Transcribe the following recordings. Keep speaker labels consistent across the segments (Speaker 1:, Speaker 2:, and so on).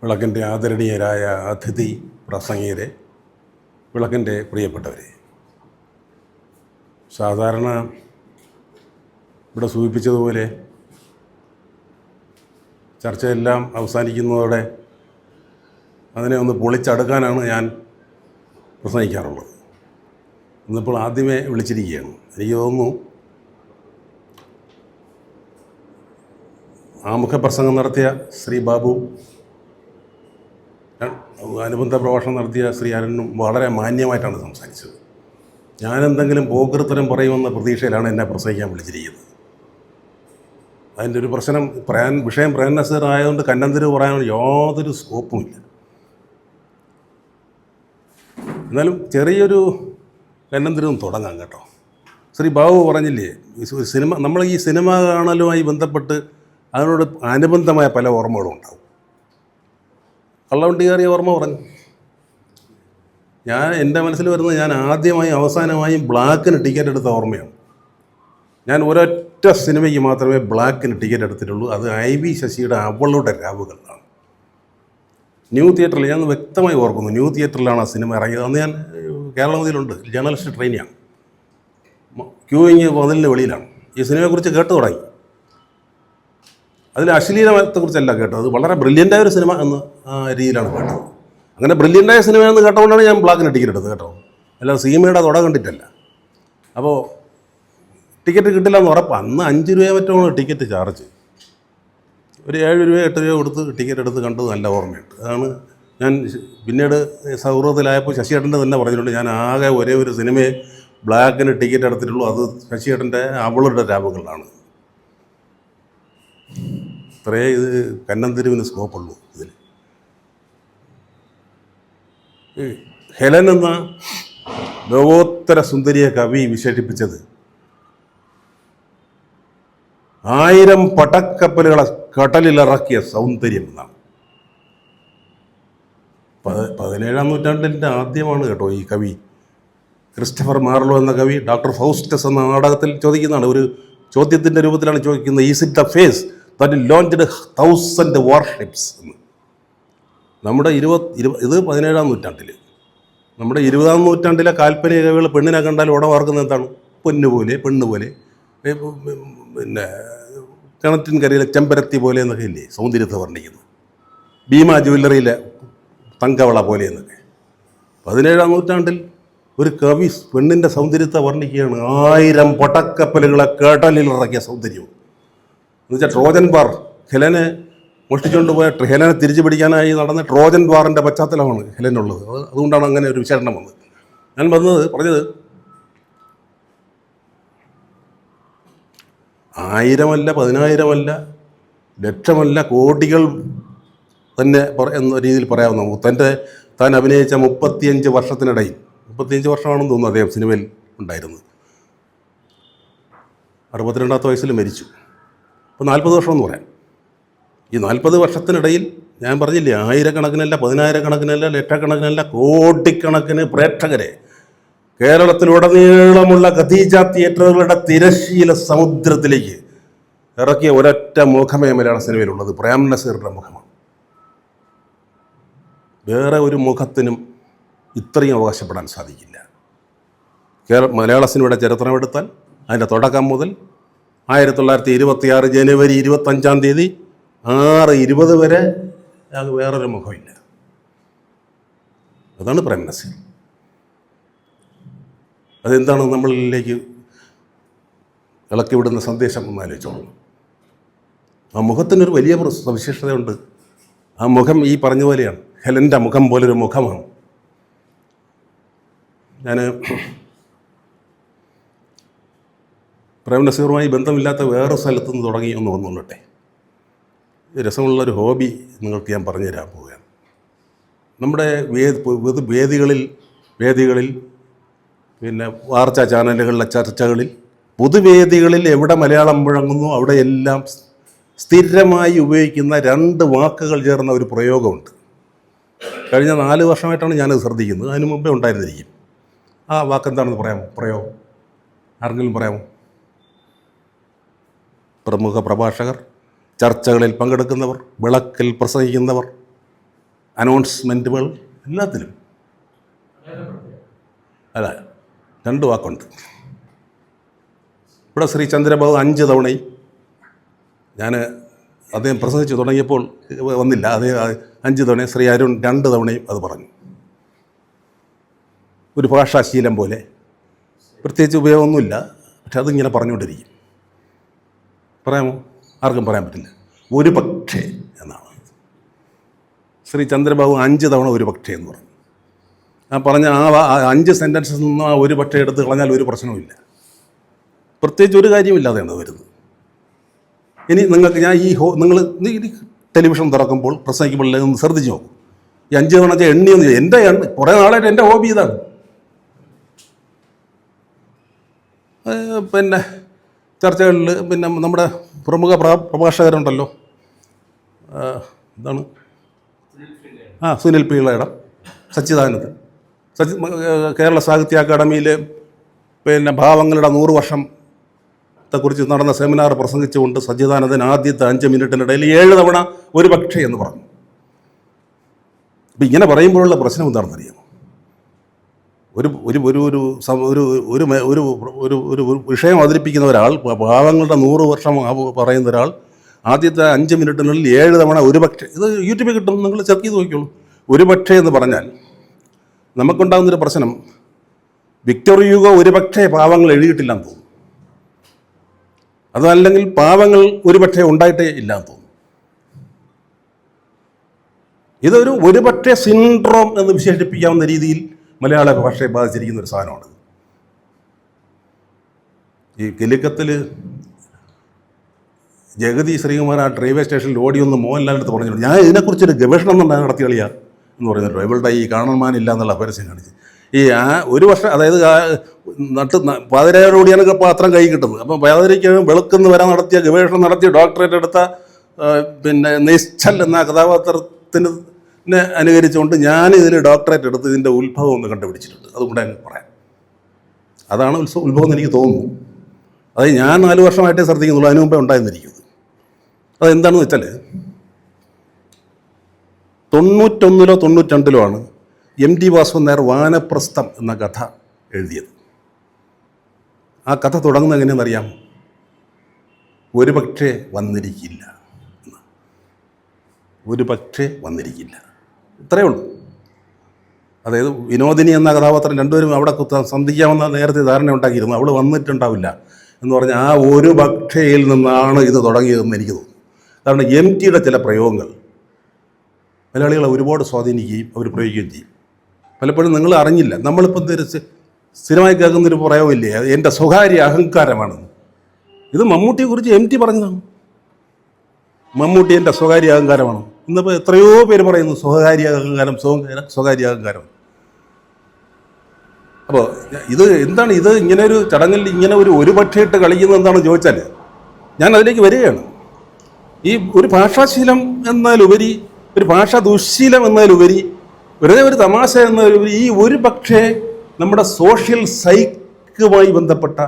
Speaker 1: വിളക്കിൻ്റെ ആദരണീയരായ അതിഥി പ്രസംഗികരെ, വിളക്കിൻ്റെ പ്രിയപ്പെട്ടവരെ, സാധാരണ ഇവിടെ സൂചിപ്പിച്ചതുപോലെ ചർച്ചയെല്ലാം അവസാനിക്കുന്നതോടെ അതിനെ ഒന്ന് പൊളിച്ചടുക്കാനാണ് ഞാൻ പ്രസംഗിക്കാറുള്ളത്. ഇന്നിപ്പോൾ ആദ്യമേ വിളിച്ചിരിക്കുകയാണ്. എനിക്ക് തോന്നുന്നു ആമുഖപ്രസംഗം നടത്തിയ ശ്രീ ബാബു, അനുബന്ധ പ്രഭാഷണം നടത്തിയ ശ്രീ അരുണും വളരെ മാന്യമായിട്ടാണ് സംസാരിച്ചത്. ഞാനെന്തെങ്കിലും പോകൃത്തരം പറയുമെന്ന പ്രതീക്ഷയിലാണ് എന്നെ പ്രസംഗിക്കാൻ വിളിച്ചിരിക്കുന്നത്. അതിൻ്റെ ഒരു പ്രശ്നം, വിഷയം പ്രേം നസീർ ആയതുകൊണ്ട് കന്നന്തിര് പറയാനുള്ള യാതൊരു സ്കോപ്പുമില്ല. എന്നാലും ചെറിയൊരു കന്നന്തിരും തുടങ്ങാം കേട്ടോ. ശ്രീ ബാബു പറഞ്ഞില്ലേ, സിനിമ, നമ്മൾ ഈ സിനിമ കാണലുമായി ബന്ധപ്പെട്ട് അതിനോട് അനുബന്ധമായ പല ഓർമ്മകളും ഉണ്ടാവും. കള്ളവണ്ടി കയറിയ ഓർമ്മ പറഞ്ഞു. എൻ്റെ മനസ്സിൽ വരുന്നത്, ഞാൻ ആദ്യമായും അവസാനമായും ബ്ലാക്കിന് ടിക്കറ്റ് എടുത്ത ഓർമ്മയാണ്. ഞാൻ ഒരൊറ്റ സിനിമയ്ക്ക് മാത്രമേ ബ്ലാക്കിന് ടിക്കറ്റ് എടുത്തിട്ടുള്ളൂ. അത് IB ശശിയുടെ അവളുടെ രാവുകളാണ്. ന്യൂ തിയേറ്ററിൽ, ഞാൻ വ്യക്തമായി ഓർക്കുന്നു, ന്യൂ തിയേറ്ററിലാണ് ആ സിനിമ ഇറങ്ങിയത്. അന്ന് ഞാൻ കേരളത്തിലുണ്ട്, ജേർണലിസ്റ്റ് ട്രെയിനിയാണ്. ക്യൂയിങ് മതിലിൻ്റെ വെളിയിലാണ്. ഈ സിനിമയെക്കുറിച്ച് കേട്ടു തുടങ്ങി. അതിൽ അശ്ലീലത്തെക്കുറിച്ചല്ല കേട്ടത്, അത് വളരെ ബ്രില്യൻ്റായ ഒരു സിനിമ എന്ന രീതിയിലാണ് കേട്ടത്. അങ്ങനെ ബ്രില്യൻ്റായ സിനിമയെന്ന് കേട്ടുകൊണ്ടാണ് ഞാൻ ബ്ലാക്കിന് ടിക്കറ്റ് എടുത്തത് കേട്ടോ. അല്ലാതെ സിനിമയുടെ തുട കണ്ടിട്ടല്ല. അപ്പോൾ ടിക്കറ്റ് കിട്ടില്ല എന്ന് ഉറപ്പാണ്. അന്ന് 5 രൂപ മറ്റോ ടിക്കറ്റ് ചാർജ്. ഒരു 7 രൂപ 8 രൂപ കൊടുത്ത് ടിക്കറ്റ് എടുത്ത് കണ്ടത് നല്ല ഓർമ്മയുണ്ട്. അതാണ് ഞാൻ പിന്നീട് സൗഹൃദത്തിലായപ്പോൾ ശശിയേട്ടൻ്റെ തന്നെ പറഞ്ഞിട്ടുണ്ട്, ഞാൻ ആകെ ഒരേ ഒരു സിനിമയെ ബ്ലാക്കിന് ടിക്കറ്റ് എടുത്തിട്ടുള്ളൂ, അത് ശശിയേട്ടൻ്റെ അവളുടെ രാവുകളാണ്. ഇത്രയേ ഇത് കന്നന്തിരുവിന് സ്കോപ്പുള്ളൂ. ഇതിൽ ഹെലൻ എന്ന ലോകോത്തര സുന്ദരിയെ കവി വിശേഷിപ്പിച്ചത് 1000 പടക്കപ്പലുകളെ കടലിലിറക്കിയ സൗന്ദര്യം എന്നാണ്. 17-ാം നൂറ്റാണ്ടിൻ്റെ ആദ്യമാണ് കേട്ടോ ഈ കവി. ക്രിസ്റ്റഫർ മാർലോ എന്ന കവി ഡോക്ടർ ഫൗസ്റ്റസ് എന്ന നാടകത്തിൽ ചോദിക്കുന്നതാണ്, ഒരു ചോദ്യത്തിൻ്റെ രൂപത്തിലാണ് ചോദിക്കുന്നത്, is it the face that launched 1000 warships എന്ന്. നമ്മുടെ ഇത് 17-ാം നൂറ്റാണ്ടിൽ, നമ്മുടെ 20-ാം നൂറ്റാണ്ടിലെ കാൽപ്പനിക കവികൾ പെണ്ണിനെ കണ്ടാൽ ഉടവാർക്കുന്നത് എന്താണ്? പൊന്നുപോലെ, പെണ്ണുപോലെ, പിന്നെ കിണറ്റിൻ കരയിലെ ചെമ്പരത്തി പോലെ എന്നൊക്കെ ഇല്ലേ സൗന്ദര്യത്തെ വർണ്ണിക്കുന്നത്. ഭീമ ജ്വല്ലറിയിലെ തങ്കവള പോലെ എന്നൊക്കെ. 17-ാം നൂറ്റാണ്ടിൽ ഒരു കവി പെണ്ണിൻ്റെ സൗന്ദര്യത്തെ വർണ്ണിക്കുകയാണ്. 1000 പടക്കപ്പലുകളെ കടലിലിറക്കിയ സൗന്ദര്യവും. എന്നുവെച്ചാൽ ട്രോജൻ വാർ, ഹെലനെ മോഷ്ടിച്ചുകൊണ്ട് പോയ ഹെലനെ തിരിച്ചു പിടിക്കാനായി നടന്ന ട്രോജൻ വാറിൻ്റെ പശ്ചാത്തലമാണ് ഹെലനുള്ളത്. അതുകൊണ്ടാണ് അങ്ങനെ ഒരു വിശേഷണം വന്നത്. ഞാൻ പറഞ്ഞത് 1000 അല്ല, 10,000 അല്ല, ലക്ഷമല്ല, കോടികൾ തന്നെ എന്ന രീതിയിൽ പറയാവുന്ന താൻ അഭിനയിച്ച 35 വർഷത്തിനിടയിൽ, 35 വർഷമാണെന്ന് തോന്നുന്നു അദ്ദേഹം സിനിമയിൽ ഉണ്ടായിരുന്നത്. 62ാമത്തെ വയസ്സിൽ മരിച്ചു. അപ്പോൾ 40 വർഷമെന്ന് പറയാം. ഈ 40 വർഷത്തിനിടയിൽ ഞാൻ പറഞ്ഞില്ലേ, 1000 കണക്കിനല്ല, 10,000 കണക്കിനല്ല, ലക്ഷക്കണക്കിനല്ല, കോടിക്കണക്കിന് പ്രേക്ഷകരെ കേരളത്തിലുടനീളമുള്ള ഖദീജ തിയേറ്ററുകളുടെ തിരശ്ശീല സമുദ്രത്തിലേക്ക് ഇറക്കിയ ഒരൊറ്റ മുഖമേ മലയാള സിനിമയിലുള്ളത് പ്രേം നസീറിൻ്റെ മുഖമാണ്. വേറെ ഒരു മുഖത്തിനും ഇത്രയും അവകാശപ്പെടാൻ സാധിക്കില്ല. മലയാള സിനിമയുടെ ചരിത്രമെടുത്താൽ അതിൻ്റെ തുടക്കം മുതൽ 1926 ജനുവരി 25-ാം തീയതി 6:20 വരെ വേറൊരു മുഖമില്ല. അതാണ് പ്രേം നസീർ. അതെന്താണ് നമ്മളിലേക്ക് ഇളക്കിവിടുന്ന സന്ദേശം എന്ന് ആലോചിച്ചോളൂ. ആ മുഖത്തിനൊരു വലിയ സവിശേഷതയുണ്ട്. ആ മുഖം ഈ പറഞ്ഞ പോലെയാണ്, ഹെലൻ്റെ മുഖം പോലൊരു മുഖമാണ്. ഞാൻ പ്രേം നസീറുമായി ബന്ധമില്ലാത്ത വേറെ സ്ഥലത്തു നിന്ന് തുടങ്ങി ഒന്ന് വന്നുകൊള്ളട്ടെ. രസമുള്ളൊരു ഹോബി നിങ്ങൾക്ക് ഞാൻ പറഞ്ഞു തരാൻ പോവുകയാണ്. നമ്മുടെ വേദികളിൽ പിന്നെ വാർത്താ ചാനലുകളിലെ ചർച്ചകളിൽ, പൊതുവേദികളിൽ എവിടെ മലയാളം മുഴങ്ങുന്നു അവിടെയെല്ലാം സ്ഥിരമായി ഉപയോഗിക്കുന്ന 2 വാക്കുകൾ ചേർന്ന ഒരു പ്രയോഗമുണ്ട്. കഴിഞ്ഞ 4 വർഷമായിട്ടാണ് ഞാനത് ശ്രദ്ധിക്കുന്നത്. അതിന് മുമ്പേ ഉണ്ടായിരുന്നിരിക്കും. ആ വാക്കെന്താണെന്ന് പറയാമോ? ആരെങ്കിലും പറയാമോ? പ്രമുഖ പ്രഭാഷകർ, ചർച്ചകളിൽ പങ്കെടുക്കുന്നവർ, വിളക്കിൽ പ്രസംഗിക്കുന്നവർ, അനൗൺസ്മെൻറ്റുകൾ എല്ലാത്തിലും. അല്ല, 2 വാക്കുണ്ട്. ഇവിടെ ശ്രീ ചന്ദ്രബാബു 5 തവണയും ഞാൻ അദ്ദേഹം പ്രസംഗിച്ച് തുടങ്ങിയപ്പോൾ വന്നില്ല, അദ്ദേഹം 5 തവണയും, ശ്രീ അരുൺ 2 തവണയും അത് പറഞ്ഞു. ഒരു ഭാഷാശീലം പോലെ, പ്രത്യേകിച്ച് ഉപയോഗമൊന്നുമില്ല, പക്ഷെ അതിങ്ങനെ പറഞ്ഞുകൊണ്ടിരിക്കും. പറയാമോ? ആർക്കും പറയാൻ പറ്റില്ല. ഒരു പക്ഷേ എന്നാണ് ശ്രീ ചന്ദ്രബാബു 5 തവണ ഒരു പക്ഷേ എന്ന് പറഞ്ഞു. ആ പറഞ്ഞ ആ 5 സെൻറ്റൻസിൽ നിന്ന് ആ ഒരു പക്ഷേ എടുത്ത് കളഞ്ഞാൽ ഒരു പ്രശ്നവുമില്ല, പ്രത്യേകിച്ച് ഒരു കാര്യമില്ലാതെയാണ് വരുന്നത്. ഇനി നിങ്ങൾക്ക് ഞാൻ നിങ്ങൾ ടെലിവിഷൻ തുറക്കുമ്പോൾ പ്രസംഗിക്കുമ്പോൾ ഒന്ന് ശ്രദ്ധിച്ച് നോക്കും. ഈ 5 തവണ എണ്ണിയൊന്നും എൻ്റെ കുറേ നാളായിട്ട് എൻ്റെ ഹോബി ഇതാണ്. പിന്നെ ചർച്ചകളിൽ പിന്നെ നമ്മുടെ പ്രമുഖ പ്രഭാഷകരുണ്ടല്ലോ, എന്താണ്, സുനിൽ പിള്ളയുടെ, സച്ചിദാനന്ദൻ, കേരള സാഹിത്യ അക്കാദമിയിൽ പിന്നെ ഭാവങ്ങളുടെ 100 വർഷത്തെക്കുറിച്ച് നടന്ന സെമിനാർ പ്രസംഗിച്ചുകൊണ്ട് സച്ചിദാനന്ദൻ ആദ്യത്തെ 5 മിനിറ്റിനിടയിൽ 7 തവണ ഒരു പക്ഷേ എന്ന് പറഞ്ഞു. അപ്പം ഇങ്ങനെ പറയുമ്പോഴുള്ള പ്രശ്നം എന്താണെന്നറിയാമോ? ഒരു ഒരു ഒരു ഒരു ഒരു ഒരു ഒരു വിഷയം അവതരിപ്പിക്കുന്ന ഒരാൾ, ഭാവങ്ങളുടെ 100 വർഷം പറയുന്ന ഒരാൾ ആദ്യത്തെ 5 മിനിറ്റിനുള്ളിൽ 7 തവണ ഒരു പക്ഷേ, ഇത് യൂട്യൂബിൽ കിട്ടും, നിങ്ങൾ ചെക്ക് ചെയ്ത് നോക്കിയോളൂ. ഒരു പക്ഷേ എന്ന് പറഞ്ഞാൽ നമുക്കുണ്ടാകുന്നൊരു പ്രശ്നം, വിക്ടർ യുഗോ ഒരു പക്ഷേ പാവങ്ങൾ എഴുതിയിട്ടില്ലെന്ന് തോന്നും, അതല്ലെങ്കിൽ പാവങ്ങൾ ഒരു പക്ഷേ ഉണ്ടായിട്ടേ ഇല്ലാന്ന് തോന്നും. ഇതൊരു പക്ഷേ സിൻഡ്രോം എന്ന് വിശേഷിപ്പിക്കാവുന്ന രീതിയിൽ മലയാള ഭാഷയെ ബാധിച്ചിരിക്കുന്ന ഒരു സാധനമാണ്. ഈ കിലിക്കത്തിൽ ജഗതി ശ്രീകുമാർ ആ റെയിൽവേ സ്റ്റേഷനിൽ ഓടിയൊന്ന് മോഹൻലാലിൻ്റെ അടുത്ത് പറഞ്ഞിട്ടുണ്ട്, ഞാൻ ഇതിനെക്കുറിച്ചൊരു ഗവേഷണം നടത്തി കളിയാ എന്ന് പറയുന്നുണ്ടോ, ഇവളുടെ ഈ കാണാൻമാനില്ല എന്നുള്ള പരസ്യം കാണിച്ച്. ഈ ഒരു വർഷം, അതായത് പാതിരായോടുകൂടിയാണ് പാത്രം കൈ കിട്ടുന്നത്. അപ്പം പാതിരയ്ക്ക് വെളുക്കുന്ന വരെ നടത്തിയ ഗവേഷണം നടത്തിയ ഡോക്ടറേറ്റ് എടുത്ത പിന്നെ നിശ്ചൽ എന്ന കഥാപാത്രത്തിന് അനുകരിച്ചുകൊണ്ട് ഞാൻ ഇതിൽ ഡോക്ടറേറ്റ് എടുത്ത് ഇതിൻ്റെ ഉത്ഭവം ഒന്ന് കണ്ടുപിടിച്ചിട്ടുണ്ട്. അതുകൊണ്ട് എനിക്ക് പറയാം, അതാണ് ഉത്ഭവം എന്ന് എനിക്ക് തോന്നുന്നു. അത് ഞാൻ 4 വർഷമായിട്ടേ ശ്രദ്ധിക്കുന്നുള്ളൂ, അതിനു മുമ്പേ ഉണ്ടായിരുന്നിരിക്കുന്നത്. അതെന്താണെന്ന് വെച്ചാൽ 91-ലോ 92-ലോ ആണ് MT വാസുദേവൻ നായർ വാനപ്രസ്ഥം എന്ന കഥ എഴുതിയത്. ആ കഥ തുടങ്ങുന്നത് എങ്ങനെയെന്നറിയാം? ഒരു പക്ഷേ വന്നിരിക്കില്ല, ഒരു പക്ഷേ വന്നിരിക്കില്ല, ഇത്രയേ ഉള്ളൂ. അതായത് വിനോദിനി എന്ന കഥാപാത്രം രണ്ടുപേരും അവിടെ സന്ധിക്കാമെന്ന നേരത്തെ ധാരണ ഉണ്ടാക്കിയിരുന്നു, അവൾ വന്നിട്ടുണ്ടാവില്ല എന്ന് പറഞ്ഞാൽ ആ ഒരു പക്ഷയിൽ നിന്നാണ് ഇത് തുടങ്ങിയതെന്ന് എനിക്ക് തോന്നുന്നു. കാരണം MTയുടെ ചില പ്രയോഗങ്ങൾ മലയാളികളെ ഒരുപാട് സ്വാധീനിക്കുകയും അവർ പ്രയോഗിക്കുകയും ചെയ്യും. പലപ്പോഴും നിങ്ങൾ അറിഞ്ഞില്ല. നമ്മളിപ്പം സ്ഥിരമായി കേൾക്കുന്നൊരു പ്രയോഗമില്ലേ, എൻ്റെ സ്വകാര്യ അഹങ്കാരമാണെന്ന്. ഇത് മമ്മൂട്ടിയെക്കുറിച്ച് MT പറഞ്ഞതാണ്. മമ്മൂട്ടി എൻ്റെ സ്വകാര്യ അഹങ്കാരമാണ്. ഇന്നിപ്പോൾ എത്രയോ പേര് പറയുന്നു സ്വകാര്യ അഹങ്കാരം, സ്വകാര്യ അഹങ്കാരം. അപ്പോൾ ഇത് എന്താണ്, ഇത് ഇങ്ങനെ ഒരു ചടങ്ങിൽ ഇങ്ങനെ ഒരു പക്ഷേ ഇട്ട് കളിക്കുന്നത് എന്താണെന്ന് ചോദിച്ചാൽ ഞാൻ അതിലേക്ക് വരികയാണ്. ഈ ഒരു ഭാഷാശീലം എന്നാലുപരി, ഒരു ഭാഷാ ദുശ്ശീലം എന്നാലുപരി, വെറുതെ ഒരു തമാശ എന്നാലുപരി, ഈ ഒരു പക്ഷേ നമ്മുടെ സോഷ്യൽ സൈക്കുമായി ബന്ധപ്പെട്ട,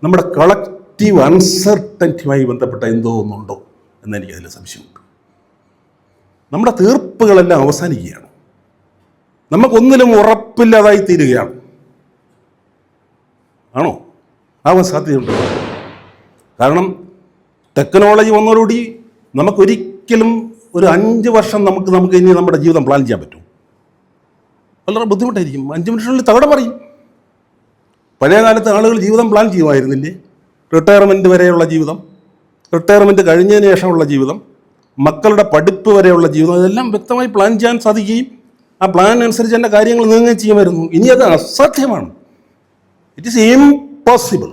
Speaker 1: നമ്മുടെ കളക്റ്റീവ് അൺസർട്ടനിറ്റിയുമായി ബന്ധപ്പെട്ട എന്തോ ഒന്നുണ്ടോ എന്നെനിക്കതിൽ സംശയമുണ്ട്. നമ്മുടെ തീർപ്പുകളെല്ലാം അവസാനിക്കുകയാണ്, നമുക്കൊന്നിലും ഉറപ്പില്ലാതായി തീരുകയാണ്. ആണോ? ആവാൻ സാധ്യതയുണ്ട്. കാരണം ടെക്നോളജി വന്നതോടുകൂടി നമുക്കൊരിക്കലും ഒരു 5 വർഷം നമുക്ക് ഇനി നമ്മുടെ ജീവിതം പ്ലാൻ ചെയ്യാൻ പറ്റും. വളരെ ബുദ്ധിമുട്ടായിരിക്കും. 5 മിനിറ്റിനുള്ളിൽ തകടം പറയും. പഴയ കാലത്ത് ആളുകൾ ജീവിതം പ്ലാൻ ചെയ്യുമായിരുന്നില്ലേ? റിട്ടയർമെൻറ്റ് വരെയുള്ള ജീവിതം, റിട്ടയർമെൻറ്റ് കഴിഞ്ഞതിന് ശേഷമുള്ള ജീവിതം, മക്കളുടെ പഠിപ്പ് വരെയുള്ള ജീവിതം, ഇതെല്ലാം വ്യക്തമായി പ്ലാൻ ചെയ്യാൻ സാധിക്കുകയും ആ പ്ലാൻ അനുസരിച്ച് തന്നെ കാര്യങ്ങൾ നീങ്ങുകയും ചെയ്യുമായിരുന്നു. ഇനി അത് അസാധ്യമാണ്. It is impossible.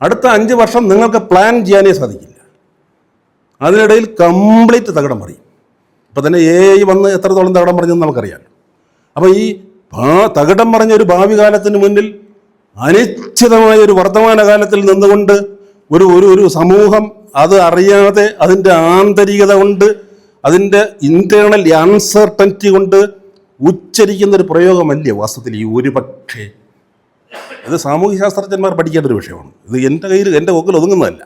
Speaker 1: അടുത്ത 5 വർഷം നിങ്ങൾക്ക് പ്ലാൻ ചെയ്യാനേ സാധിക്കില്ല. അതിനിടയിൽ കംപ്ലീറ്റ് തകടം പറയും. ഇപ്പം തന്നെ AI വന്ന് എത്രത്തോളം തകടം പറഞ്ഞെന്ന് നമുക്കറിയാം. അപ്പോൾ ഈ തകടം പറഞ്ഞ ഒരു ഭാവി കാലത്തിന് മുന്നിൽ അനിശ്ചിതമായ ഒരു വർത്തമാനകാലത്തിൽ നിന്നുകൊണ്ട് ഒരു സമൂഹം അത് അറിയാതെ അതിൻ്റെ ആന്തരികത കൊണ്ട്, അതിൻ്റെ ഇൻറ്റേർണൽ അൺസർട്ടനിറ്റി കൊണ്ട് ഉച്ചരിക്കുന്നൊരു പ്രയോഗമല്ലേ വാസ്തവത്തിൽ ഈ ഒരു പക്ഷേ. ഇത് സാമൂഹ്യ ശാസ്ത്രജ്ഞന്മാർ പഠിക്കേണ്ട ഒരു വിഷയമാണ്. ഇത് എൻ്റെ കയ്യിൽ, എൻ്റെ ഒക്കിൽ ഒതുങ്ങുന്നതല്ല.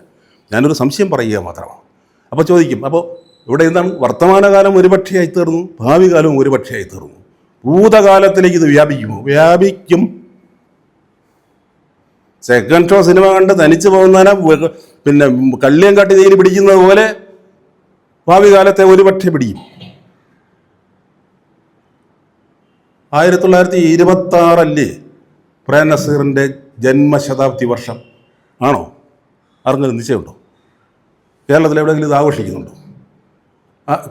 Speaker 1: ഞാനൊരു സംശയം പറയുക മാത്രമാണ്. അപ്പോൾ ചോദിക്കും, അപ്പോൾ ഇവിടെ എന്താണ് വർത്തമാനകാലം ഒരുപക്ഷെയായി തീർന്നു, ഭാവി കാലം ഒരുപക്ഷെയായി തീർന്നു. ഭൂതകാലത്തിലേക്ക് ഇത് വ്യാപിക്കുമോ? വ്യാപിക്കും. സെക്കൻഡ് ഷോ സിനിമ കണ്ട് തനിച്ച് പോകുന്നതിനെ പിന്നെ കള്ളിയം കാട്ടി നീര് പിടിക്കുന്നത് പോലെ ഭാവി കാലത്തെ ഒരുപക്ഷെ പിടിക്കും. 1926 പ്രേം നസീറിൻ്റെ ജന്മശതാബ്ദി വർഷം ആണോ? ആർക്കെങ്കിലും നിശ്ചയമുണ്ടോ? കേരളത്തിൽ എവിടെയെങ്കിലും ഇത് ആഘോഷിക്കുന്നുണ്ടോ?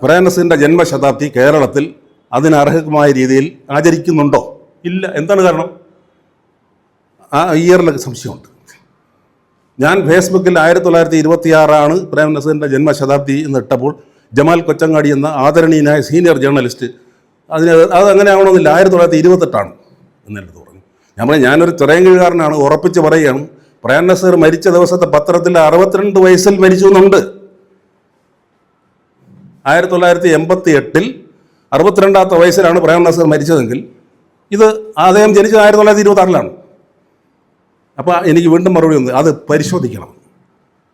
Speaker 1: പ്രേം നസീറിൻ്റെ ജന്മശതാബ്ദി കേരളത്തിൽ അതിനർഹമായ രീതിയിൽ ആചരിക്കുന്നുണ്ടോ? ഇല്ല. എന്താണ് കാരണം? ആ ഇയറിലൊക്കെ സംശയമുണ്ട്. ഞാൻ ഫേസ്ബുക്കിൽ 1926 പ്രേം നസീറിൻ്റെ ജന്മശതാബ്ദി എന്നിട്ടപ്പോൾ ജമാൽ കൊച്ചങ്ങാടി എന്ന ആദരണീയനായ സീനിയർ ജേർണലിസ്റ്റ് അതങ്ങനെ ആവണമെന്നില്ല, 1928 എന്നെടുത്ത് പറഞ്ഞു. ഞാനൊരു ചിറയൻകീഴുകാരനാണ്, ഉറപ്പിച്ച് പറയുകയാണ്. പ്രേം നസീർ മരിച്ച ദിവസത്തെ പത്രത്തിൽ 62 വയസ്സിൽ മരിച്ചു എന്നുണ്ട്. 1988 62ാമത്തെ വയസ്സിലാണ് പ്രേം നസീർ മരിച്ചതെങ്കിൽ ഇത് അദ്ദേഹം ജനിച്ചത് 1926 അപ്പോൾ എനിക്ക് വീണ്ടും മറുപടി ഉണ്ട്, അത് പരിശോധിക്കണം.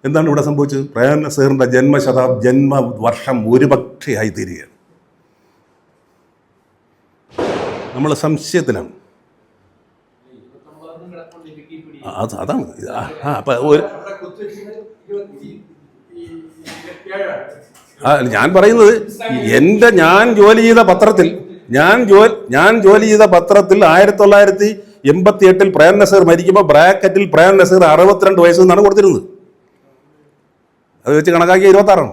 Speaker 1: എന്താണ് ഇവിടെ സംഭവിച്ചത്? പ്രേം നസീറിൻ്റെ ജന്മവർഷം ഒരുപക്ഷെയായി തീരുകയാണ്. നമ്മൾ സംശയത്തിലാണ്. അതാണ് ഞാൻ പറയുന്നത്. ഞാൻ ജോലി ചെയ്ത പത്രത്തിൽ 1988 പ്രേം നസീർ മരിക്കുമ്പോൾ ബ്രാക്കറ്റിൽ പ്രേം നസീർ 62 വയസ്സെന്നാണ് കൊടുത്തിരുന്നത്. അത് വെച്ച് കണക്കാക്കിയ 26.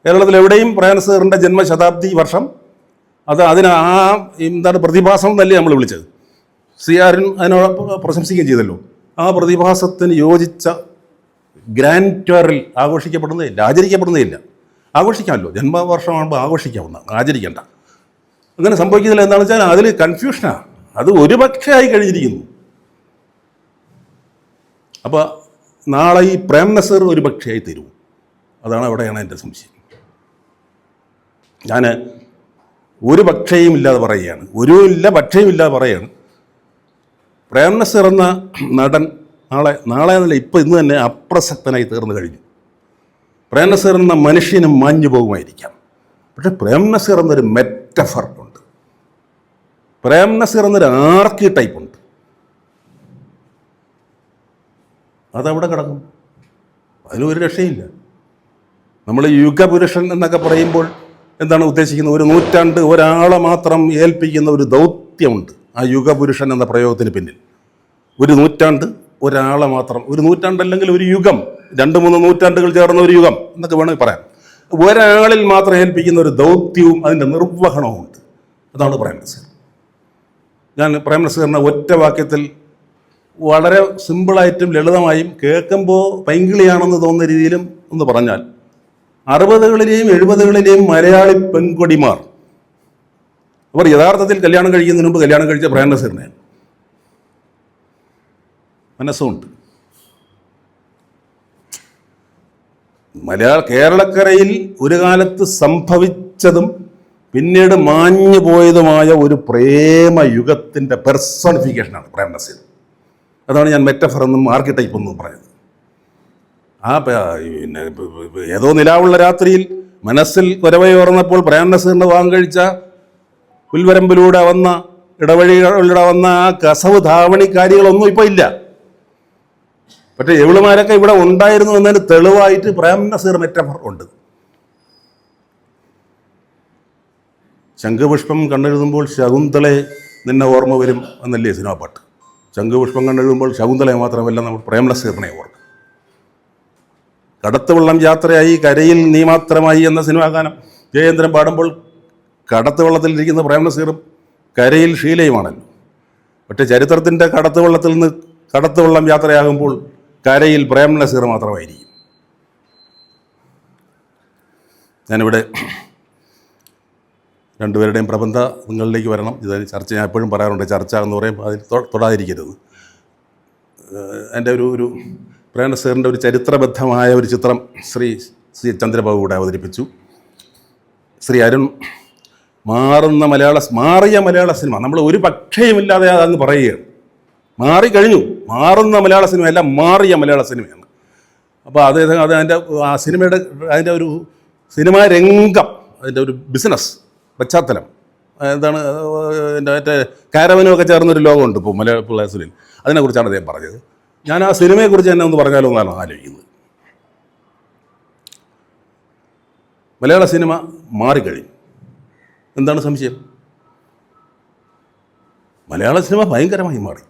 Speaker 1: കേരളത്തിൽ എവിടെയും പ്രേം നസീറിൻ്റെ ജന്മശതാബ്ദി വർഷം എന്താണ് പ്രതിഭാസം എന്നല്ലേ നമ്മൾ വിളിച്ചത്. CR അതിനോട് പ്രശംസിക്കുകയും ചെയ്തല്ലോ. ആ പ്രതിഭാസത്തിന് യോജിച്ച ഗ്രാൻഡ്വറിൽ ആഘോഷിക്കപ്പെടുന്നതില്ല, ആചരിക്കപ്പെടുന്നതില്ല. ആഘോഷിക്കാമല്ലോ, ജന്മവർഷമാകുമ്പോൾ ആഘോഷിക്കാവുന്ന, ആചരിക്കേണ്ട. അങ്ങനെ സംഭവിക്കുന്നില്ല. എന്താണെന്ന് വെച്ചാൽ അതിൽ കൺഫ്യൂഷനാണ്. അത് ഒരുപക്ഷെ ആയി കഴിഞ്ഞിരിക്കുന്നു. അപ്പോൾ നാളെ ഈ പ്രേം നസീർ ഒരു പക്ഷേയായി തീരും. അവിടെയാണ് എൻ്റെ സംശയം. ഞാൻ ഒരു പക്ഷേയും ഇല്ലാതെ പറയുകയാണ്, പക്ഷേയും ഇല്ലാതെ പറയുകയാണ്. പ്രേം നസീർ എന്ന നടൻ നാളെ എന്നല്ല, ഇന്ന് തന്നെ അപ്രസക്തനായി തീർന്നു കഴിഞ്ഞു. പ്രേം നസീർ എന്ന മനുഷ്യനും മാഞ്ഞു പോകുമായിരിക്കാം. പക്ഷെ പ്രേം നസീർ എന്നൊരു മെറ്റഫർ ഉണ്ട്, പ്രേം നസീർ എന്നൊരു ആർക്കി ടൈപ്പ് ഉണ്ട്. അതവിടെ കിടക്കും, അതിനൊരു രക്ഷയില്ല. നമ്മൾ യുഗപുരുഷൻ എന്നൊക്കെ പറയുമ്പോൾ എന്താണ് ഉദ്ദേശിക്കുന്നത്? ഒരു നൂറ്റാണ്ട് ഒരാളെ മാത്രം ഏൽപ്പിക്കുന്ന ഒരു ദൗത്യമുണ്ട് ആ യുഗപുരുഷൻ എന്ന പ്രയോഗത്തിന് പിന്നിൽ. ഒരു നൂറ്റാണ്ട് ഒരാളെ മാത്രം, ഒരു നൂറ്റാണ്ടല്ലെങ്കിൽ ഒരു യുഗം, 2-3 നൂറ്റാണ്ടുകൾ ചേർന്ന ഒരു യുഗം എന്നൊക്കെ വേണമെങ്കിൽ പറയാം. ഒരാളിൽ മാത്രം ഏൽപ്പിക്കുന്ന ഒരു ദൗത്യവും അതിൻ്റെ നിർവഹണവും ഉണ്ട്. അതാണ് പ്രേം നസീർ. ഞാൻ പ്രേം നസീറിനെ ഒറ്റ വാക്യത്തിൽ വളരെ സിമ്പിളായിട്ടും ലളിതമായും കേൾക്കുമ്പോൾ പൈങ്കിളിയാണെന്ന് തോന്നുന്ന രീതിയിലും ഒന്ന് പറഞ്ഞാൽ, 60കളിലെയും 70കളിലെയും മലയാളി പെൺകൊടിമാർ അവർ യഥാർത്ഥത്തിൽ കല്യാണം കഴിക്കുന്നതിന് മുമ്പ് കല്യാണം കഴിച്ച പ്രേം നസീറിനെ മനസ്സുണ്ട്. കേരളക്കരയിൽ ഒരു കാലത്ത് സംഭവിച്ചതും പിന്നീട് മാഞ്ഞു പോയതുമായ ഒരു പ്രേമയുഗത്തിൻ്റെ പെർസോണിഫിക്കേഷനാണ് പ്രേം നസീർ. അതാണ് ഞാൻ മെറ്റഫർ എന്നും ആർക്കിടൈപ്പ് എന്നും പറയുന്നത്. പിന്നെ ഏതോ നിലാവുള്ള രാത്രിയിൽ മനസ്സിൽ കുരവയോർന്നപ്പോൾ പ്രേം നസീറിൻ്റെ വിവാഹം കഴിച്ച പുൽവരമ്പിലൂടെ വന്ന ഇടവഴികളിലൂടെ വന്ന ആ കസവ് ധാവണിക്കാരികളൊന്നും ഇപ്പോൾ ഇല്ല. പക്ഷേ എവളുമാരൊക്കെ ഇവിടെ ഉണ്ടായിരുന്നു എന്നതിന് തെളിവായിട്ട് പ്രേം നസീർ മെറ്റഫർ ഉണ്ട്. ശംഖുപുഷ്പം കണ്ടെഴുതുമ്പോൾ ശകുന്തളയെ നിന്നെ ഓർമ്മ വരും എന്നല്ലേ സിനിമ പാട്ട്. ശംഖുപുഷ്പം കണ്ടെഴുതുമ്പോൾ ശകുന്തളയെ മാത്രമല്ല നമ്മൾ പ്രേം നസീറിനെ ഓർക്കും. കടത്തുവള്ളം യാത്രയായി കരയിൽ നീ മാത്രമായി എന്ന സിനിമാ ഗാനം ജയേന്ദ്രൻ പാടുമ്പോൾ കടത്തുവള്ളത്തിലിരിക്കുന്ന പ്രേം നസീറും കരയിൽ ഷീലയുമാണല്ലോ. പക്ഷേ ചരിത്രത്തിൻ്റെ കടത്തുവള്ളത്തിൽ നിന്ന് കടത്തുവള്ളം യാത്രയാകുമ്പോൾ കരയിൽ പ്രേം നസീർ മാത്രമായിരിക്കും. ഞാനിവിടെ രണ്ടുപേരുടെയും പ്രബന്ധ നിങ്ങളിലേക്ക് വരണം. ഇത് ചർച്ച ഞാൻ എപ്പോഴും പറയാറുണ്ട്, ചർച്ച എന്ന് പറയും അതിൽ തൊടാതിരിക്കരുത്. എൻ്റെ ഒരു പ്രേം നസീറിൻ്റെ ഒരു ചരിത്രബദ്ധമായ ഒരു ചിത്രം ശ്രീ ചന്ദ്രബാബു കൂടെ അവതരിപ്പിച്ചു. ശ്രീ അരുൺ മാറിയ മലയാള സിനിമ, നമ്മൾ ഒരു പക്ഷേയുമില്ലാതെ അതങ്ങ് പറയുകയാണ്. മാറിക്കഴിഞ്ഞു, മാറുന്ന മലയാള സിനിമയല്ല, മാറിയ മലയാള സിനിമയാണ്. അപ്പോൾ അദ്ദേഹം അതിൻ്റെ ആ സിനിമയുടെ അതിൻ്റെ ഒരു സിനിമാ രംഗം, അതിൻ്റെ ഒരു ബിസിനസ് പശ്ചാത്തലം എന്താണ്, എൻ്റെ മറ്റേ കാരവനുമൊക്കെ ചേർന്നൊരു ലോകമുണ്ട് ഇപ്പോൾ മലയാള പിള്ളേഴ്സിൽ, അതിനെക്കുറിച്ചാണ് അദ്ദേഹം പറഞ്ഞത്. ഞാൻ ആ സിനിമയെക്കുറിച്ച് തന്നെ ഒന്ന് പറഞ്ഞാലോ എന്നാണ് ആലോചിക്കുന്നത്. മലയാള സിനിമ മാറിക്കഴിഞ്ഞു. എന്താണ് സംശയം? മലയാള സിനിമ ഭയങ്കരമായി മാറി.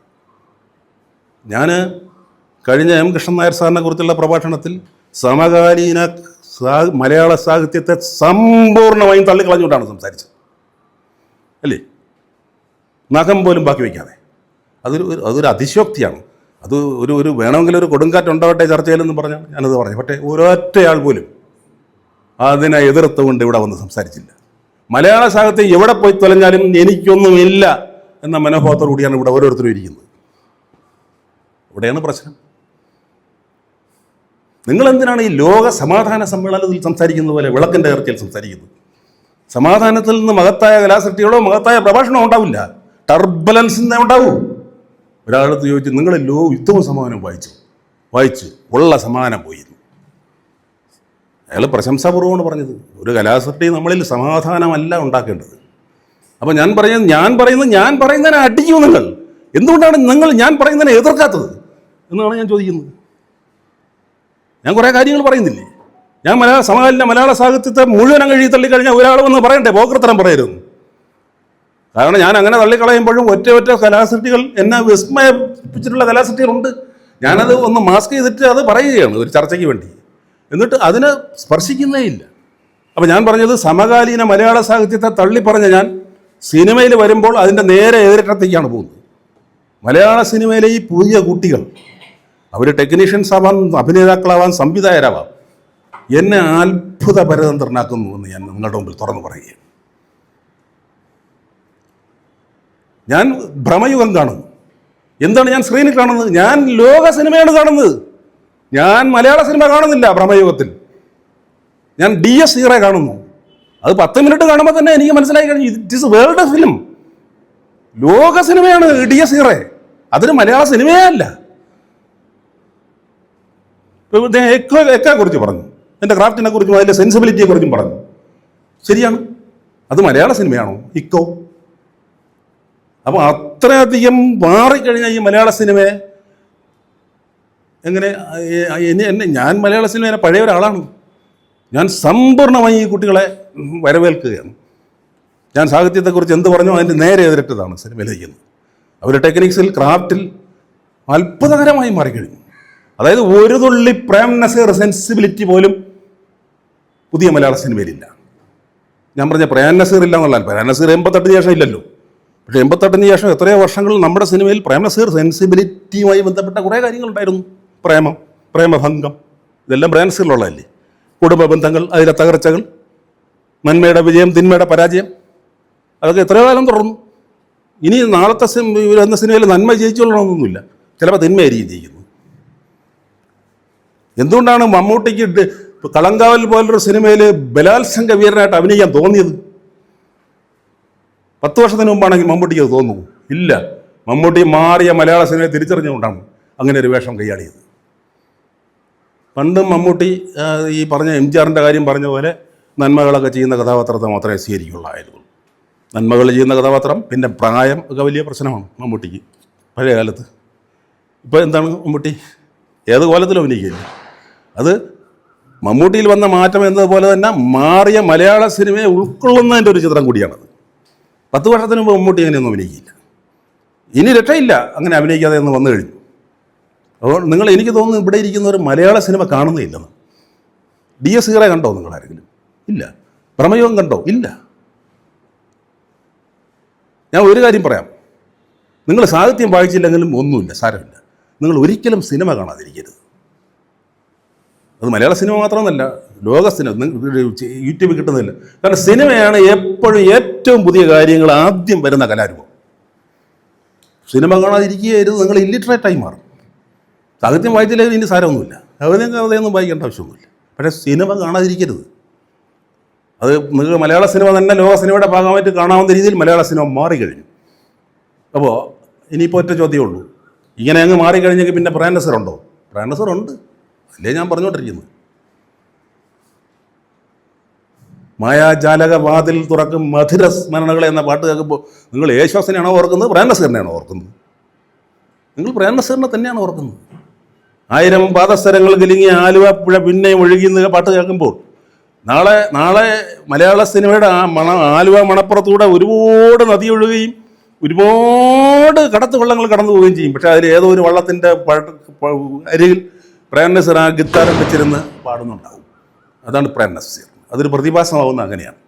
Speaker 1: ഞാൻ കഴിഞ്ഞ എം കൃഷ്ണൻ നായർ സാറിനെ കുറിച്ചുള്ള പ്രഭാഷണത്തിൽ സമകാലീന മലയാള സാഹിത്യത്തെ സമ്പൂർണ്ണമായും തള്ളിക്കളഞ്ഞുകൊണ്ടാണ് സംസാരിച്ചത്, അല്ലേ? നഖം പോലും ബാക്കി വയ്ക്കാതെ. അതൊരു അതിശയോക്തിയാണ്. അത് ഒരു വേണമെങ്കിൽ ഒരു കൊടുങ്കാറ്റുണ്ടാവട്ടെ ചർച്ചയിലെന്ന് പറഞ്ഞാൽ ഞാനത് പറഞ്ഞു. പക്ഷേ ഒരൊറ്റയാൾ പോലും അതിനെ എതിർത്തുകൊണ്ട് ഇവിടെ വന്ന് സംസാരിച്ചില്ല. മലയാള സാഹിത്യം എവിടെ പോയി തൊലഞ്ഞാലും എനിക്കൊന്നുമില്ല എന്ന മനോഭാവത്തോടു കൂടിയാണ് ഇവിടെ ഓരോരുത്തരും ഇരിക്കുന്നത്. ഇവിടെയാണ് പ്രശ്നം. നിങ്ങളെന്തിനാണ് ഈ ലോക സമാധാന സമ്മേളനത്തിൽ സംസാരിക്കുന്നത് പോലെ വിളക്കിൻ്റെ ചർച്ചയിൽ സംസാരിക്കുന്നത്? സമാധാനത്തിൽ നിന്ന് മഹത്തായ കലാസൃഷ്ടികളോ മഹത്തായ പ്രഭാഷണമോ ഉണ്ടാവില്ല, ടർബുലൻസ് ഉണ്ടാവൂ. ഒരാളത്ത് ചോദിച്ചു, നിങ്ങൾ യുദ്ധവും സമാധാനം വായിച്ചു ഉള്ള സമാധാനം പോയി. അയാൾ പ്രശംസാപൂർവ്വമാണ് പറഞ്ഞത്. ഒരു കലാസൃഷ്ടി നമ്മളിൽ സമാധാനമല്ല ഉണ്ടാക്കേണ്ടത്. അപ്പോൾ ഞാൻ പറയുന്നതിനെ അടിക്കും നിങ്ങൾ. എന്തുകൊണ്ടാണ് നിങ്ങൾ ഞാൻ പറയുന്നതിനെ എതിർക്കാത്തത് എന്നാണ് ഞാൻ ചോദിക്കുന്നത്. ഞാൻ കുറേ കാര്യങ്ങൾ പറയുന്നില്ലേ? ഞാൻ മലയാള സാഹിത്യത്തെ മുഴുവൻ അങ്ങ് തള്ളിക്കഴിഞ്ഞാൽ ഒരാൾ വന്ന് പറയണ്ടേ, പോക്കർത്തരം പറയരുത്. കാരണം ഞാൻ അങ്ങനെ തള്ളിക്കളയുമ്പോഴും ഒറ്റ കലാസൃഷ്ടികൾ എന്നെ വിസ്മയിപ്പിച്ചിട്ടുള്ള കലാസൃഷ്ടികളുണ്ട്. ഞാനത് ഒന്ന് മാസ്ക് ചെയ്തിട്ട് അത് പറയുകയാണ് ഒരു ചർച്ചയ്ക്ക് വേണ്ടി. എന്നിട്ട് അതിനെ സ്പർശിക്കുന്നേ ഇല്ല. അപ്പം ഞാൻ പറഞ്ഞത് സമകാലീന മലയാള സാഹിത്യത്തെ തള്ളിപ്പറഞ്ഞ ഞാൻ സിനിമയിൽ വരുമ്പോൾ അതിൻ്റെ നേരെ എതിരറ്റത്തേക്കാണ് പോകുന്നത്. മലയാള സിനിമയിലെ ഈ പുതിയ കുട്ടികൾ അവർ ടെക്നീഷ്യൻസ് ആവാൻ, അഭിനേതാക്കളാവാൻ, സംവിധായകരാവാം, എന്നെ അത്ഭുത പരതന്ത്രനാക്കുന്നു എന്ന് ഞാൻ നിങ്ങളുടെ മുമ്പിൽ തുറന്നു പറയുകയാണ്. ഞാൻ ഭ്രമയുഗം കാണുന്നു. എന്താണ് ഞാൻ സ്ക്രീനിൽ കാണുന്നത്? ഞാൻ ലോക സിനിമയാണ് കാണുന്നത്. ഞാൻ മലയാള സിനിമ കാണുന്നില്ല ഭ്രമയുഗത്തിൽ. ഞാൻ DS ഹീറോ കാണുന്നു. അത് 10 മിനിറ്റ് കാണുമ്പോൾ തന്നെ എനിക്ക് മനസ്സിലായി കഴിഞ്ഞു, ഇറ്റ് ഈസ് വേൾഡ് ഫിലിം. ലോക സിനിമയാണ് DS ഹീറോ, അതൊരു മലയാള സിനിമയേ അല്ല. എക്കയെക്കുറിച്ച് പറഞ്ഞു, എൻ്റെ ക്രാഫ്റ്റിനെ കുറിച്ചും അതിൻ്റെ സെൻസിബിലിറ്റിയെ കുറിച്ചും പറഞ്ഞു. ശരിയാണ്, അത് മലയാള സിനിമയാണോ ഇക്കോ? അപ്പോൾ അത്രയധികം മാറിക്കഴിഞ്ഞാൽ ഈ മലയാള സിനിമയെ എങ്ങനെ ഞാൻ മലയാള സിനിമയെ പഴയ ഒരാളാണ്. ഞാൻ സമ്പൂർണ്ണമായി ഈ കുട്ടികളെ വരവേൽക്കുകയാണ്. ഞാൻ സാഹിത്യത്തെക്കുറിച്ച് എന്ത് പറഞ്ഞോ അതിൻ്റെ നേരെ എതിരിട്ടതാണ് സിനിമയിലേക്കുന്നത്. അവർ ടെക്നിക്സിൽ, ക്രാഫ്റ്റിൽ അത്ഭുതകരമായി മാറിക്കഴിഞ്ഞു. അതായത് ഒരു തുള്ളി പ്രേം നസീർ സെൻസിബിലിറ്റി പോലും പുതിയ മലയാള സിനിമയിലില്ല. ഞാൻ പറഞ്ഞ പ്രേം നസീർ ഇല്ല എന്നുള്ള, പ്രേം നസീർ 88 ശേഷം ഇല്ലല്ലോ. പക്ഷേ 88 ശേഷം എത്രയോ വർഷങ്ങളിൽ നമ്മുടെ സിനിമയിൽ പ്രേം നസീർ സെൻസിബിലിറ്റിയുമായി ബന്ധപ്പെട്ട കുറേ കാര്യങ്ങളുണ്ടായിരുന്നു. പ്രേമഭംഗം, ഇതെല്ലാം പ്രേം നസീറിലുള്ളതല്ലേ. കുടുംബ ബന്ധങ്ങൾ, അതിലെ തകർച്ചകൾ, നന്മയുടെ വിജയം, തിന്മയുടെ പരാജയം, അതൊക്കെ എത്രയോ കാലം തുടർന്നു. ഇനി നാളത്തെ എന്ന സിനിമയിൽ നന്മ ജയിച്ചുകൊള്ളണമെന്നൊന്നുമില്ല, ചിലപ്പോൾ തിന്മയായിരിക്കും ജയിക്കുന്നത്. എന്തുകൊണ്ടാണ് മമ്മൂട്ടിക്ക് കളങ്കാവൽ പോലൊരു സിനിമയിൽ ബലാത്സംഗ വീരനായിട്ട് അഭിനയിക്കാൻ തോന്നിയത്? 10 വർഷത്തിന് മുമ്പാണെങ്കിൽ മമ്മൂട്ടിക്ക് അത് തോന്നുന്നു? ഇല്ല. മമ്മൂട്ടി മാറിയ മലയാള സിനിമയെ തിരിച്ചറിഞ്ഞുകൊണ്ടാണ് അങ്ങനെ ഒരു വേഷം കൈയാടിയത്. പണ്ടും മമ്മൂട്ടി ഈ പറഞ്ഞ MGRൻ്റെ കാര്യം പറഞ്ഞ പോലെ നന്മകളൊക്കെ ചെയ്യുന്ന കഥാപാത്രത്തെ മാത്രമേ സ്വീകരിക്കുള്ളായിരുന്നു. നന്മകൾ ചെയ്യുന്ന കഥാപാത്രം, പിന്നെ പ്രായം ഒക്കെ വലിയ പ്രശ്നമാണ് മമ്മൂട്ടിക്ക് പഴയ കാലത്ത്. ഇപ്പോൾ എന്താണ് മമ്മൂട്ടി ഏത് കോലത്തിലും അഭിനയിക്കില്ല. അത് മമ്മൂട്ടിയിൽ വന്ന മാറ്റം എന്നതുപോലെ തന്നെ മാറിയ മലയാള സിനിമയെ ഉൾക്കൊള്ളുന്നതിൻ്റെ ഒരു ചിത്രം കൂടിയാണത്. 10 വർഷത്തിന് മുമ്പ് മമ്മൂട്ടി അങ്ങനെയൊന്നും അഭിനയിക്കില്ല. ഇനി രക്ഷയില്ല അങ്ങനെ അഭിനയിക്കാതെ എന്ന് വന്നു കഴിഞ്ഞു. അപ്പോൾ എനിക്ക് തോന്നുന്നു ഇവിടെ ഇരിക്കുന്നവർ മലയാള സിനിമ കാണുന്നില്ലെന്ന്. DS ഹീറോ കണ്ടോ നിങ്ങളാരെങ്കിലും? ഇല്ല. ഭ്രമയുഗം കണ്ടോ? ഇല്ല. ഞാൻ ഒരു കാര്യം പറയാം, നിങ്ങൾ സാഹിത്യം വായിച്ചില്ലെങ്കിലും ഒന്നുമില്ല, സാരമില്ല. നിങ്ങൾ ഒരിക്കലും സിനിമ കാണാതിരിക്കരുത്. അത് മലയാള സിനിമ മാത്രമൊന്നുമല്ല, ലോക സിനിമ യൂട്യൂബിൽ കിട്ടുന്നില്ല. കാരണം സിനിമയാണ് എപ്പോഴും ഏറ്റവും പുതിയ കാര്യങ്ങൾ ആദ്യം വരുന്ന കലാരൂപം. സിനിമ കാണാതിരിക്കുകയായിരുന്നു, നിങ്ങൾ ഇല്ലിറ്ററേറ്റായി മാറും. സാഹിത്യം വായിച്ചില്ലെങ്കിൽ ഇനി സാരമൊന്നുമില്ല, കഥയൊന്നും വായിക്കേണ്ട ആവശ്യമൊന്നുമില്ല. പക്ഷേ സിനിമ കാണാതിരിക്കരുത്. അത് നിങ്ങൾ മലയാള സിനിമ തന്നെ ലോക സിനിമയുടെ ഭാഗമായിട്ട് കാണാവുന്ന രീതിയിൽ മലയാള സിനിമ മാറിക്കഴിഞ്ഞു. അപ്പോൾ ഇനിയിപ്പോൾ ഒറ്റ ചോദ്യമേ ഉള്ളൂ, ഇങ്ങനെ അങ്ങ് മാറിക്കഴിഞ്ഞെങ്കിൽ പിന്നെ പ്രേം നസീർ ഉണ്ടോ? പ്രേം നസീർ ഉണ്ട്. അല്ലേ ഞാൻ പറഞ്ഞുകൊണ്ടിരിക്കുന്നത്. മായാജാലക വാതിൽ തുറക്കും മധുര സ്മരണകളെ എന്ന പാട്ട് കേൾക്കുമ്പോൾ നിങ്ങൾ യേശുദാസിനെയാണോ ഓർക്കുന്നത്, പ്രേംനസീറിനെയാണോ ഓർക്കുന്നത്? നിങ്ങൾ പ്രേംനസീറിനെ തന്നെയാണ് ഓർക്കുന്നത്. 1000 പാദസരങ്ങൾ കിലുങ്ങിയ ആലുവ പുഴ പിന്നെയും ഒഴുകിയെന്ന പാട്ട് കേൾക്കുമ്പോൾ നാളെ മലയാള സിനിമയുടെ ആലുവ മണപ്പുറത്തൂടെ ഒരുപാട് നദി ഒഴുകുകയും ഒരുപാട് കടത്തുവള്ളങ്ങൾ കടന്നു പോവുകയും ചെയ്യും. പക്ഷെ അതിൽ ഏതോ ഒരു വള്ളത്തിൻ്റെ അരികിൽ പ്രേംനസീർ ആ ഗിത്താർ വെച്ചിരുന്ന് പാടുന്നുണ്ടാവും. അതാണ് പ്രേംനസീർ. അതൊരു പ്രതിഭാസമാവുന്നത് അങ്ങനെയാണ്.